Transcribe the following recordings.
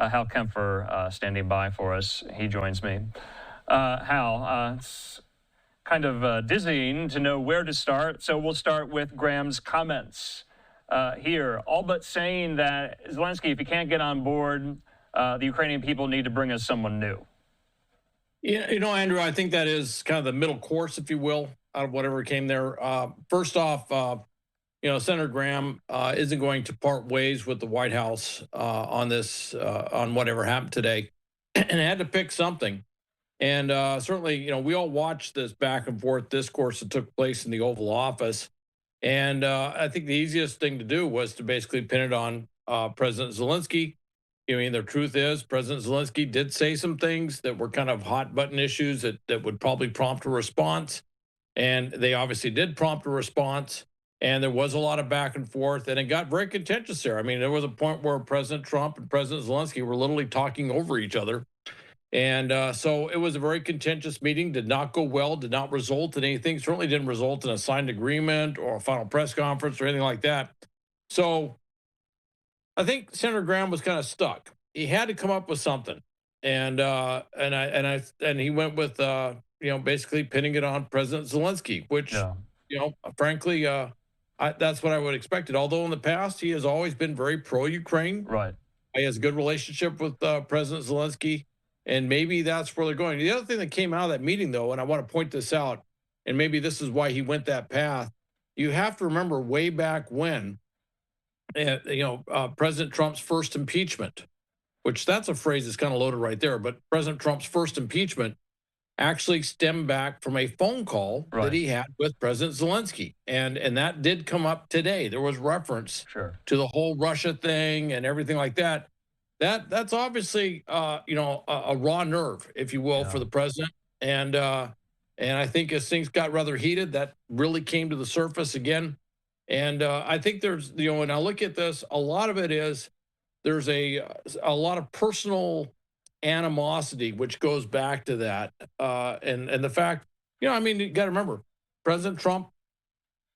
Hal Kempfer standing by for us. He joins me. Hal, it's kind of dizzying to know where to start, so we'll start with Graham's comments here, all but saying that Zelenskyy, if he can't get on board, the Ukrainian people need to bring us someone new. Yeah, Andrew, I think that is kind of the middle course, if you will, out of whatever came there. First off, Senator Graham isn't going to part ways with the White House on this, on whatever happened today, and had to pick something. And certainly, we all watched this back and forth discourse that took place in the Oval Office. And I think the easiest thing to do was to basically pin it on President Zelenskyy. I mean, the truth is, President Zelenskyy did say some things that were kind of hot button issues that would probably prompt a response. And they obviously did prompt a response. And there was a lot of back and forth, and it got very contentious there. I mean, there was a point where President Trump and President Zelenskyy were literally talking over each other. And so it was a very contentious meeting, did not go well, did not result in anything, certainly didn't result in a signed agreement or a final press conference or anything like that. So I think Senator Graham was kind of stuck. He had to come up with something. And he went with, basically pinning it on President Zelenskyy, which, frankly, that's what I would expect. Although in the past, he has always been very pro-Ukraine. Right. He has a good relationship with President Zelenskyy. And maybe that's where they're going. The other thing that came out of that meeting, though, and I want to point this out, and maybe this is why he went that path, you have to remember way back when, President Trump's first impeachment, which that's a phrase that's kind of loaded right there, but President Trump's first impeachment actually stemmed back from a phone call that he had with President Zelenskyy. And that did come up today. There was reference to the whole Russia thing and everything like that. That's obviously, a raw nerve, if you will, for the president. And I think as things got rather heated, that really came to the surface again. And I think there's, when I look at this, a lot of it is there's a lot of personal animosity, which goes back to that. And the fact, you got to remember, President Trump,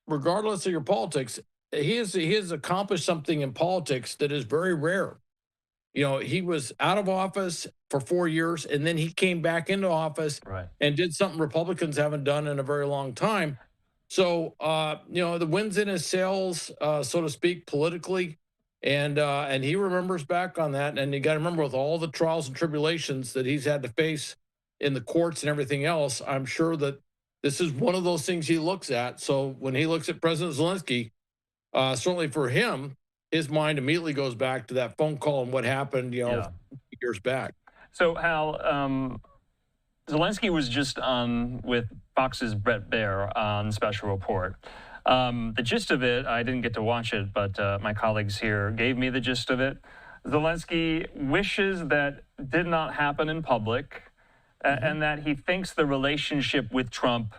regardless of your politics, he has accomplished something in politics that is very rare. He was out of office for 4 years, and then he came back into office and did something Republicans haven't done in a very long time. So, the wind's in his sails, so to speak, politically. And he remembers back on that. And you got to remember, with all the trials and tribulations that he's had to face in the courts and everything else, I'm sure that this is one of those things he looks at. So when he looks at President Zelenskyy, certainly for him, his mind immediately goes back to that phone call and what happened, years back. So, Hal, Zelenskyy was just on with Fox's Brett Baier on Special Report. The gist of it, I didn't get to watch it, but my colleagues here gave me the gist of it. Zelenskyy wishes that did not happen in public, and that he thinks the relationship with Trump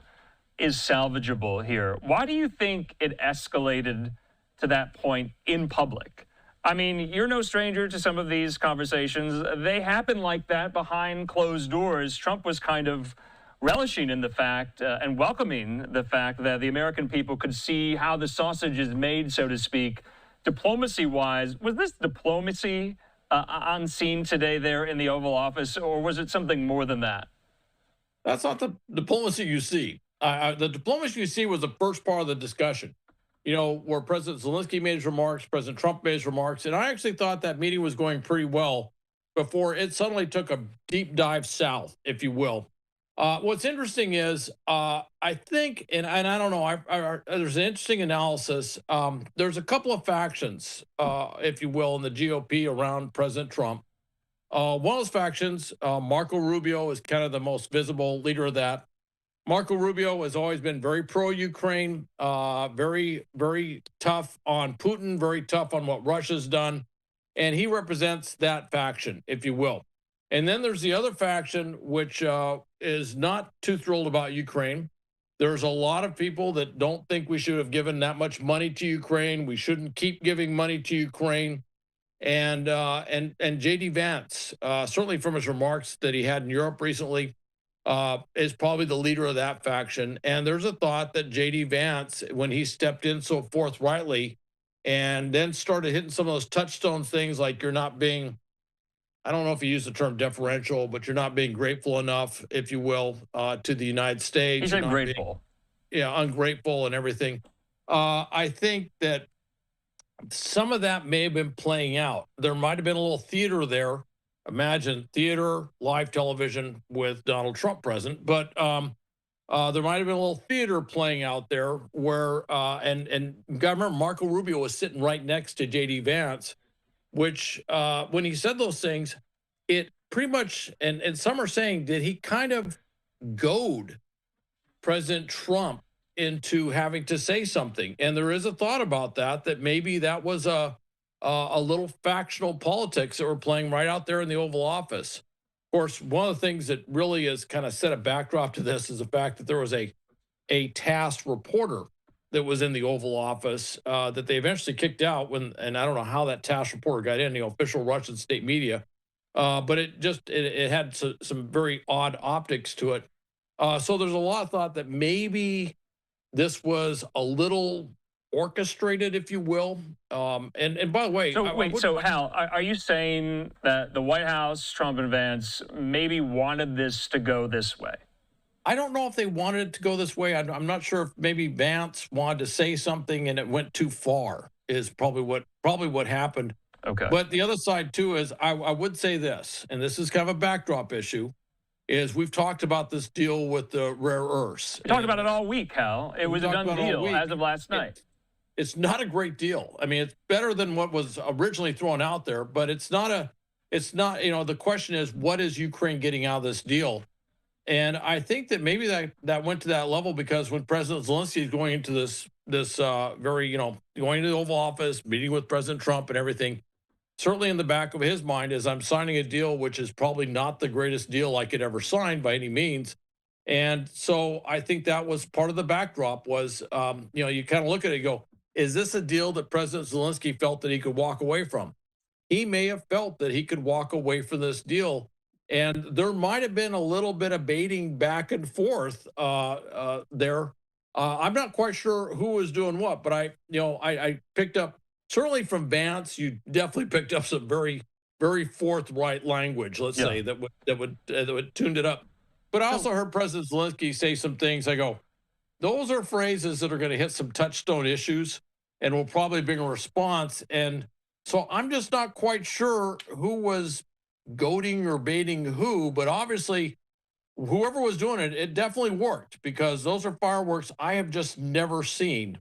is salvageable here. Why do you think it escalated to that point in public? I mean, you're no stranger to some of these conversations. They happen like that behind closed doors. Trump was kind of relishing in the fact and welcoming the fact that the American people could see how the sausage is made, so to speak, diplomacy-wise. Was this diplomacy on scene today there in the Oval Office, or was it something more than that? That's not the diplomacy you see. The diplomacy you see was the first part of the discussion. Where President Zelenskyy made his remarks, President Trump made his remarks, and I actually thought that meeting was going pretty well before it suddenly took a deep dive south, if you will. What's interesting is, I think, and I don't know, there's an interesting analysis. There's a couple of factions, if you will, in the GOP around President Trump. One of those factions, Marco Rubio, is kind of the most visible leader of that. Marco Rubio has always been very pro-Ukraine, very, very tough on Putin, very tough on what Russia's done. And he represents that faction, if you will. And then there's the other faction, which is not too thrilled about Ukraine. There's a lot of people that don't think we should have given that much money to Ukraine. We shouldn't keep giving money to Ukraine. And JD Vance, certainly from his remarks that he had in Europe recently, is probably the leader of that faction. And there's a thought that JD Vance, when he stepped in so forthrightly and then started hitting some of those touchstone things like you're not being I don't know if you use the term deferential, but you're not being grateful enough, if you will, to the United States. He's ungrateful. Ungrateful and everything. I think that some of that may have been playing out. There might have been a little theater there. Imagine theater, live television with Donald Trump present, but there might have been a little theater playing out there where, and you got to remember, Marco Rubio was sitting right next to JD Vance, which when he said those things, it pretty much, and some are saying, did he kind of goad President Trump into having to say something? And there is a thought about that maybe that was a little factional politics that were playing right out there in the Oval Office. Of course, one of the things that really has kind of set a backdrop to this is the fact that there was a tasked reporter that was in the Oval Office that they eventually kicked out and I don't know how that tasked reporter got in, official Russian state media, but it had some very odd optics to it. So there's a lot of thought that maybe this was a little orchestrated, if you will. And by the way, so Hal, are you saying that the White House, Trump and Vance, maybe wanted this to go this way? I don't know if they wanted it to go this way. I'm not sure if maybe Vance wanted to say something and it went too far. Is probably what happened. Okay. But the other side too is I would say this, and this is kind of a backdrop issue, is we've talked about this deal with the rare earths. We talked about it all week, Hal. It was a done deal as of last night. It's not a great deal. I mean, it's better than what was originally thrown out there, but it's not, the question is, what is Ukraine getting out of this deal? And I think that maybe that went to that level because when President Zelenskyy is going into this going into the Oval Office, meeting with President Trump and everything, certainly in the back of his mind is I'm signing a deal which is probably not the greatest deal I could ever sign by any means. And so I think that was part of the backdrop was, you kind of look at it and go, is this a deal that President Zelenskyy felt that he could walk away from? He may have felt that he could walk away from this deal. And there might have been a little bit of baiting back and forth there. I'm not quite sure who was doing what, but I picked up, certainly from Vance, you definitely picked up some very, very forthright language, let's say, that would tuned it up. But I also heard President Zelenskyy say some things. I go, those are phrases that are going to hit some touchstone issues and will probably bring a response. And so I'm just not quite sure who was goading or baiting who, but obviously whoever was doing it, it definitely worked because those are fireworks I have just never seen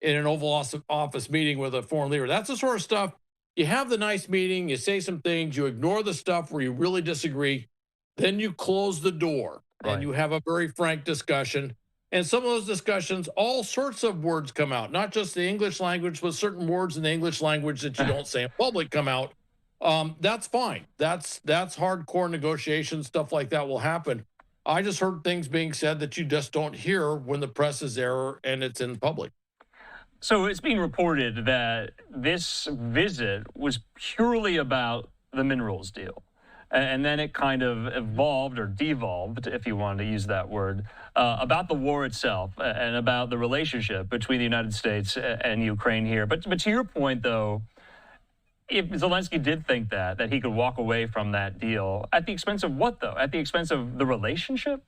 in an Oval Office meeting with a foreign leader. That's the sort of stuff, you have the nice meeting, you say some things, you ignore the stuff where you really disagree, then you close the door and you have a very frank discussion. And some of those discussions, all sorts of words come out, not just the English language, but certain words in the English language that you don't say in public come out. That's fine. That's hardcore negotiation, stuff like that will happen. I just heard things being said that you just don't hear when the press is there and it's in public. So it's being reported that this visit was purely about the minerals deal. And then it kind of evolved or devolved, if you wanted to use that word, about the war itself and about the relationship between the United States and Ukraine here. But to your point, though, if Zelenskyy did think that he could walk away from that deal, at the expense of what, though? At the expense of the relationship?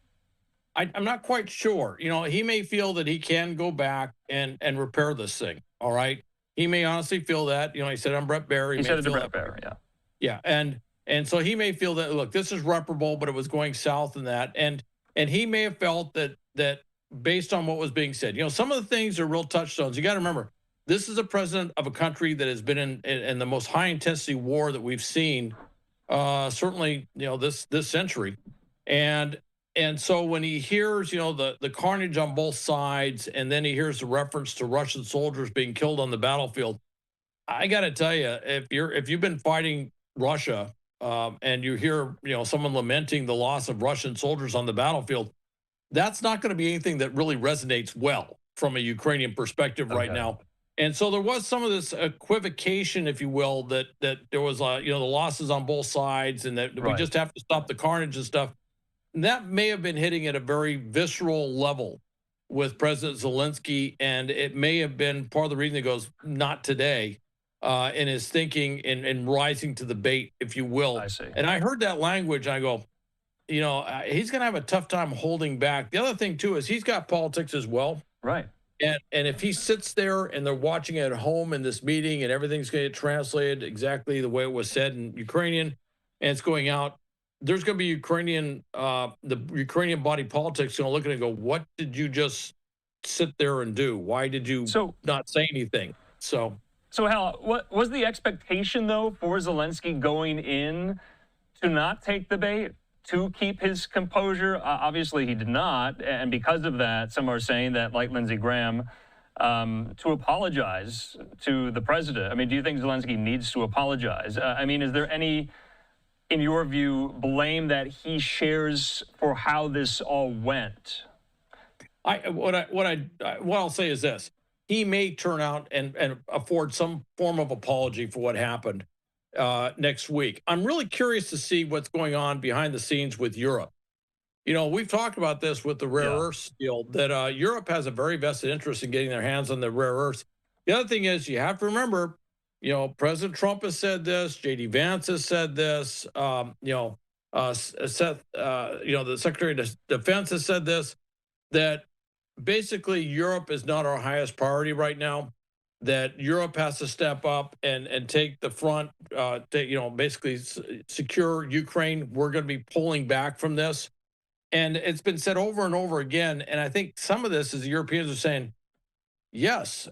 I'm not quite sure. He may feel that he can go back and repair this thing. All right. He may honestly feel that. He said, I'm Brett Baer. He said it to Brett Baer, yeah. Yeah. And so he may feel that, look, this is reparable, but it was going south in that. And he may have felt that based on what was being said, some of the things are real touchstones. You got to remember, this is a president of a country that has been in the most high intensity war that we've seen, certainly, this century. And so when he hears, the carnage on both sides, and then he hears the reference to Russian soldiers being killed on the battlefield, I got to tell you, if you've been fighting Russia, and you hear, someone lamenting the loss of Russian soldiers on the battlefield, that's not going to be anything that really resonates well from a Ukrainian perspective right now. And so there was some of this equivocation, if you will, that there was, the losses on both sides and that we just have to stop the carnage and stuff. And that may have been hitting at a very visceral level with President Zelenskyy, and it may have been part of the reason he goes, not today. in his thinking and rising to the bait, if you will. I see. And I heard that language, and I go, he's going to have a tough time holding back. The other thing too is he's got politics as well. Right. And if he sits there and they're watching it at home in this meeting and everything's going to get translated exactly the way it was said in Ukrainian, and it's going out, there's going to be the Ukrainian body politics going to look at it and go, what did you just sit there and do? Why did you not say anything? So Hal, what was the expectation though for Zelenskyy going in to not take the bait, to keep his composure? Obviously, he did not, and because of that, some are saying that, like Lindsey Graham, to apologize to the president. I mean, do you think Zelenskyy needs to apologize? I mean, is there any, in your view, blame that he shares for how this all went? What I'll say is this: he may turn out and afford some form of apology for what happened next week. I'm really curious to see what's going on behind the scenes with Europe. We've talked about this with the rare earths deal, that Europe has a very vested interest in getting their hands on the rare earths. The other thing is, you have to remember, President Trump has said this, JD Vance has said this, the Secretary of Defense has said this, that basically Europe is not our highest priority right now, that Europe has to step up and take the front, basically secure Ukraine. We're going to be pulling back from this. And it's been said over and over again. And I think some of this is the Europeans are saying, yes,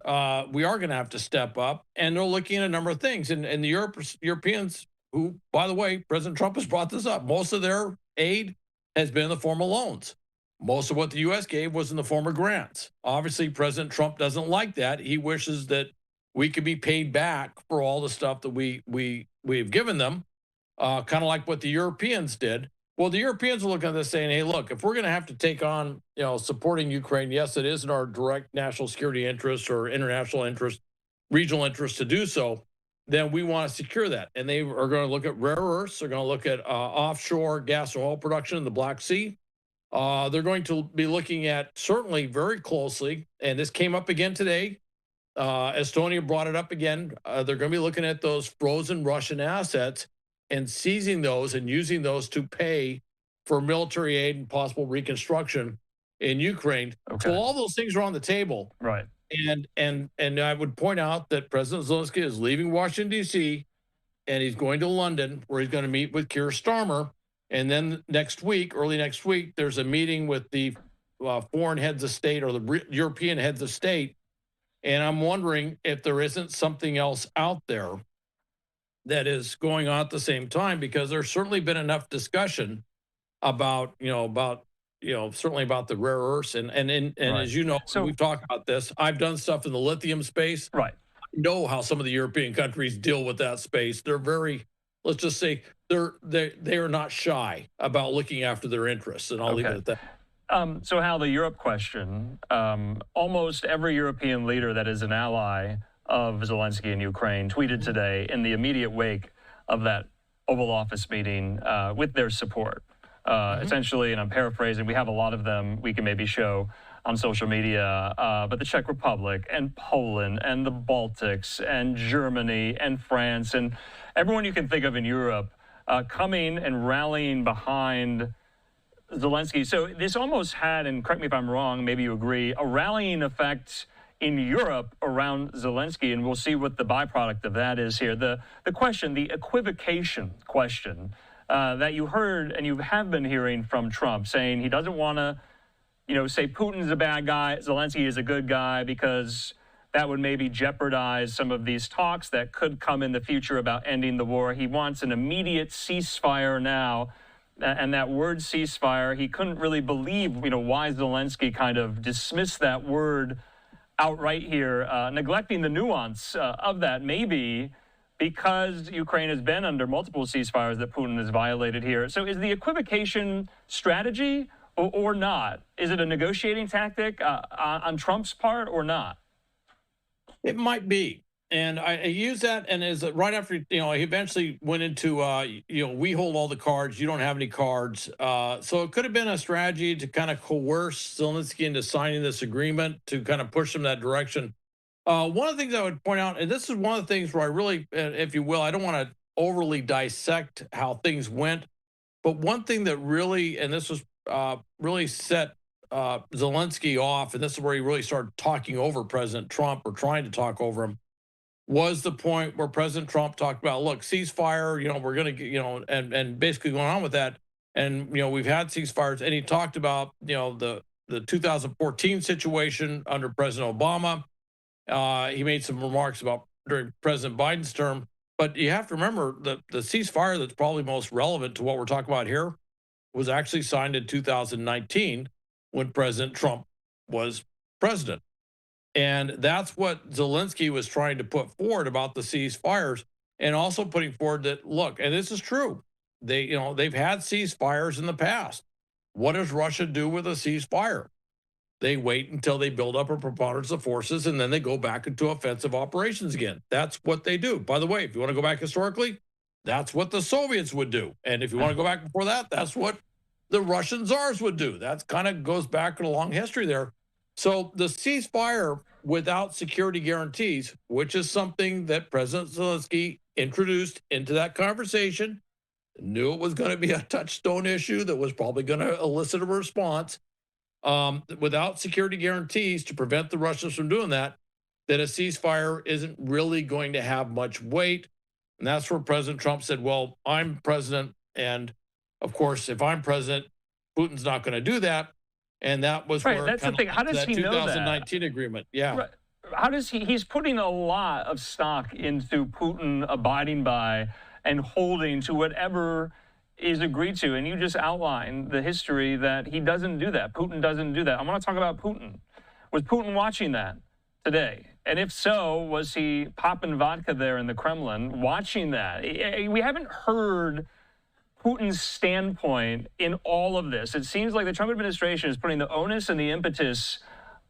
we are going to have to step up. And they're looking at a number of things. And the Europeans, who, by the way, President Trump has brought this up, most of their aid has been in the form of loans. Most of what the U.S. gave was in the form of grants. Obviously, President Trump doesn't like that. He wishes that we could be paid back for all the stuff that we've given them, kind of like what the Europeans did. Well, the Europeans are looking at this saying, hey, look, if we're going to have to take on, supporting Ukraine, yes, it is in our direct national security interest or international interest, regional interest to do so, then we want to secure that. And they are going to look at rare earths. They're going to look at offshore gas and oil production in the Black Sea. They're going to be looking at certainly very closely, and this came up again today. Estonia brought it up again. They're going to be looking at those frozen Russian assets and seizing those and using those to pay for military aid and possible reconstruction in Ukraine. Okay. So all those things are on the table. Right. And I would point out that President Zelenskyy is leaving Washington, D.C., and he's going to London, where he's going to meet with Keir Starmer. And then early next week, there's a meeting with the foreign heads of state or the European heads of state. And I'm wondering if there isn't something else out there that is going on at the same time, because there's certainly been enough discussion about certainly about the rare earths. And right. As you know, so we've talked about this. I've done stuff in the lithium space. Right. I know how some of the European countries deal with that space. They're very, let's just say, they are not shy about looking after their interests, and I'll leave it at that. So Hal, the Europe question, almost every European leader that is an ally of Zelenskyy in Ukraine tweeted today in the immediate wake of that Oval Office meeting with their support. Essentially, and I'm paraphrasing, we have a lot of them we can maybe show on social media, but the Czech Republic and Poland and the Baltics and Germany and France and everyone you can think of in Europe coming and rallying behind Zelenskyy. So this almost had, and correct me if I'm wrong, maybe you agree, a rallying effect in Europe around Zelenskyy, and we'll see what the byproduct of that is here. The question, the equivocation question that you heard and you have been hearing from Trump, saying he doesn't want to, say Putin's a bad guy, Zelenskyy is a good guy, because that would maybe jeopardize some of these talks that could come in the future about ending the war. He wants an immediate ceasefire now. And that word ceasefire, he couldn't really believe, why Zelenskyy kind of dismissed that word outright here, neglecting the nuance of that, maybe because Ukraine has been under multiple ceasefires that Putin has violated here. So is the equivocation strategy or not? Is it a negotiating tactic on Trump's part or not? It might be. And I use that, and as right after, he eventually went into, we hold all the cards, you don't have any cards. So it could have been a strategy to kind of coerce Zelenskyy into signing this agreement to kind of push him that direction. One of the things I would point out, and this is one of the things where I really, if you will, I don't want to overly dissect how things went, but one thing that really, and this was really set Zelenskyy off, and this is where he really started talking over President Trump or trying to talk over him, was the point where President Trump talked about, look, ceasefire, we're going to get, and basically going on with that. And, we've had ceasefires, and he talked about, the 2014 situation under President Obama. He made some remarks about during President Biden's term, but you have to remember that the ceasefire that's probably most relevant to what we're talking about here was actually signed in 2019 when President Trump was president. And that's what Zelenskyy was trying to put forward about the ceasefires, and also putting forward that, look, and this is true, they've had ceasefires in the past. What does Russia do with a ceasefire? They wait until they build up a preponderance of forces, and then they go back into offensive operations again. That's what they do. By the way, if you want to go back historically, that's what the Soviets would do. And if you want to go back before that, that's what the Russian czars would do. That kind of goes back in a long history there. So the ceasefire without security guarantees, which is something that President Zelenskyy introduced into that conversation, knew it was going to be a touchstone issue that was probably going to elicit a response. Without security guarantees to prevent the Russians from doing that a ceasefire isn't really going to have much weight. And that's where President Trump said, well, I'm president. And of course, if I'm president, Putin's not going to do that. And that was right, where that's the thing. How does he know that? 2019 agreement. Yeah. Right. How does he's putting a lot of stock into Putin abiding by and holding to whatever is agreed to, and you just outlined the history that he doesn't do that. Putin doesn't do that. I want to talk about Putin. Was Putin watching that today? And if so, was he popping vodka there in the Kremlin watching that? We haven't heard Putin's standpoint in all of this. It seems like the Trump administration is putting the onus and the impetus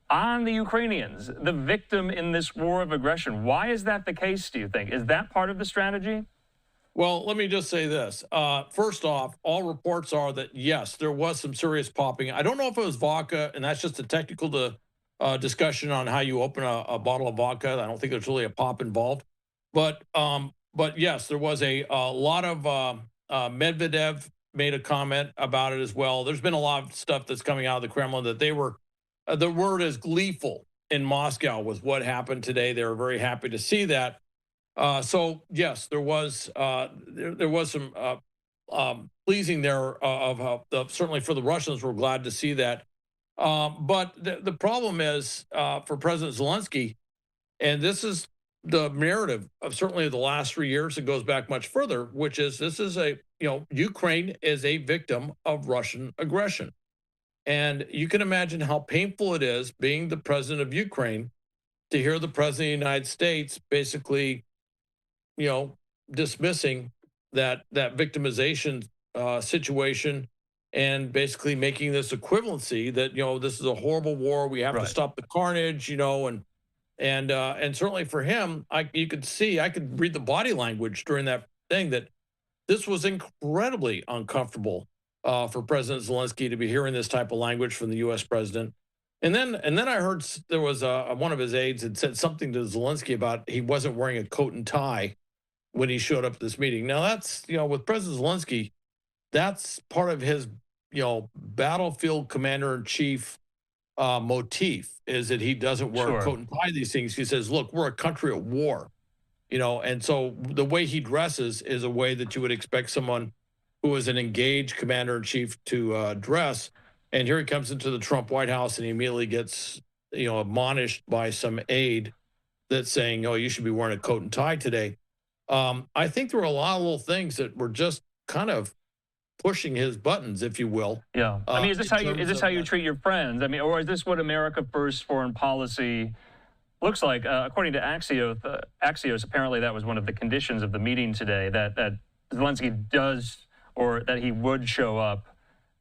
on the Ukrainians, the victim in this war of aggression. Why is that the case, do you think? Is that part of the strategy? Well, let me just say this. First off, all reports are that, yes, there was some serious popping. I don't know if it was vodka, and that's just a technical discussion on how you open a bottle of vodka. I don't think there's really a pop involved. But yes, there was a lot of Medvedev made a comment about it as well. There's been a lot of stuff that's coming out of the Kremlin that they were, the word is gleeful in Moscow with what happened today. They were very happy to see that. So yes, there was some pleasing there of certainly for the Russians. We're glad to see that. But the problem is for President Zelenskyy, and this is the narrative of certainly the last 3 years. It goes back much further, which is this is Ukraine is a victim of Russian aggression, and you can imagine how painful it is being the president of Ukraine to hear the president of the United States basically dismissing that victimization situation, and basically making this equivalency that this is a horrible war. We have to stop the carnage, and certainly for him, you could see, I could read the body language during that thing that this was incredibly uncomfortable for President Zelenskyy to be hearing this type of language from the U.S. president. And then I heard there was one of his aides had said something to Zelenskyy about he wasn't wearing a coat and tie when he showed up at this meeting. Now that's, with President Zelenskyy, that's part of his, battlefield commander-in-chief motif, is that he doesn't wear a coat and tie these things. He says, look, we're a country at war, and so the way he dresses is a way that you would expect someone who is an engaged commander-in-chief to dress. And here he comes into the Trump White House, and he immediately gets, admonished by some aide that's saying, oh, you should be wearing a coat and tie today. I think there were a lot of little things that were just kind of pushing his buttons, if you will. Yeah. I mean, is this how you treat your friends? I mean, or is this what America First foreign policy looks like? According to Axios, apparently that was one of the conditions of the meeting today, that Zelenskyy does, or that he would show up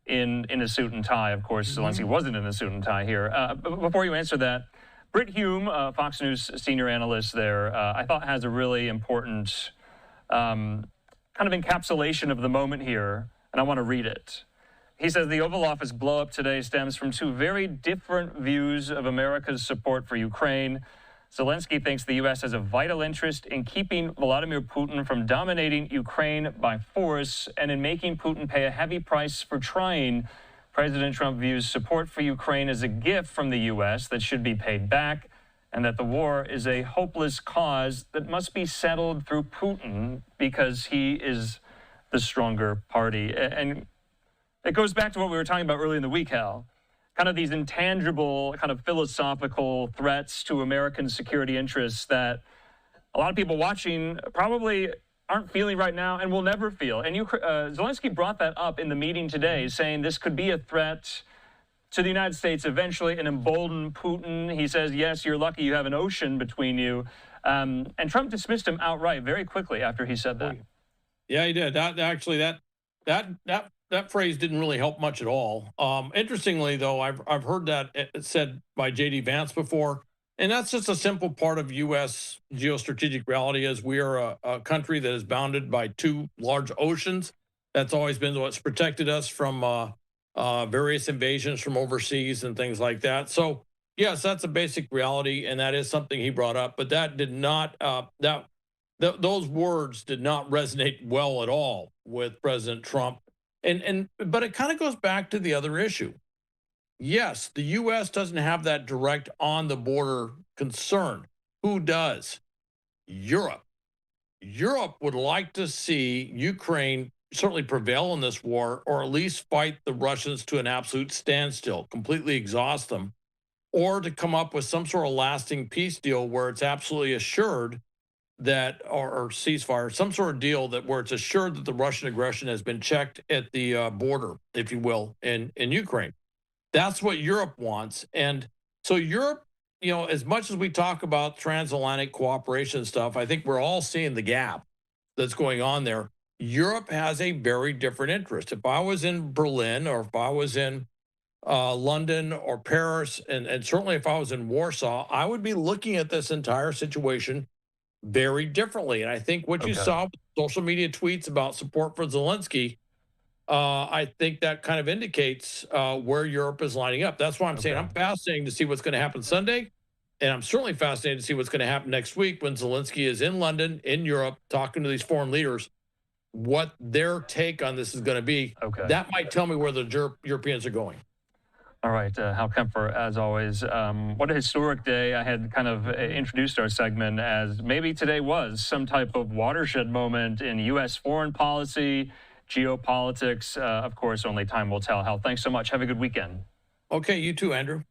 in a suit and tie. Of course, Zelenskyy wasn't in a suit and tie here. Before you answer that, Brit Hume, Fox News senior analyst there, I thought has a really important kind of encapsulation of the moment here, and I want to read it. He says the Oval Office blow-up today stems from two very different views of America's support for Ukraine. Zelenskyy thinks the U.S. has a vital interest in keeping Vladimir Putin from dominating Ukraine by force and in making Putin pay a heavy price for trying. President Trump views support for Ukraine as a gift from the U.S. that should be paid back, and that the war is a hopeless cause that must be settled through Putin because he is the stronger party. And it goes back to what we were talking about earlier in the week, Hal. Kind of these intangible, kind of philosophical threats to American security interests that a lot of people watching probably aren't feeling right now and will never feel. And Zelenskyy brought that up in the meeting today, saying this could be a threat to the United States eventually and embolden Putin. He says, yes, you're lucky you have an ocean between you. And Trump dismissed him outright very quickly after he said that. Yeah, he did. That phrase didn't really help much at all. Interestingly, though, I've heard that said by JD Vance before, and that's just a simple part of U.S. geostrategic reality, as we are a country that is bounded by two large oceans. That's always been what's protected us from various invasions from overseas and things like that. So, yes, that's a basic reality, and that is something he brought up. But that did not those words did not resonate well at all with President Trump. But it kind of goes back to the other issue. Yes, the U.S. doesn't have that direct on-the-border concern. Who does? Europe. Europe would like to see Ukraine certainly prevail in this war, or at least fight the Russians to an absolute standstill, completely exhaust them, or to come up with some sort of lasting peace deal where it's absolutely assured that, or ceasefire, some sort of deal that where it's assured that the Russian aggression has been checked at the border, if you will, in Ukraine. That's what Europe wants. And so Europe, you know, as much as we talk about transatlantic cooperation stuff, I think we're all seeing the gap that's going on there. Europe has a very different interest. If I was in Berlin, or if I was in London or Paris, and certainly if I was in Warsaw, I would be looking at this entire situation very differently. And I think what you saw with social media tweets about support for Zelenskyy, I think that kind of indicates where Europe is lining up. That's why I'm saying I'm fascinated to see what's going to happen Sunday. And I'm certainly fascinated to see what's going to happen next week when Zelenskyy is in London, in Europe, talking to these foreign leaders, what their take on this is going to be. That might tell me where the Europeans are going. All right, Hal Kempfer, as always. What a historic day. I had kind of introduced our segment as maybe today was some type of watershed moment in U.S. foreign policy, geopolitics. Of course, only time will tell. Hal, thanks so much. Have a good weekend. Okay, you too, Andrew.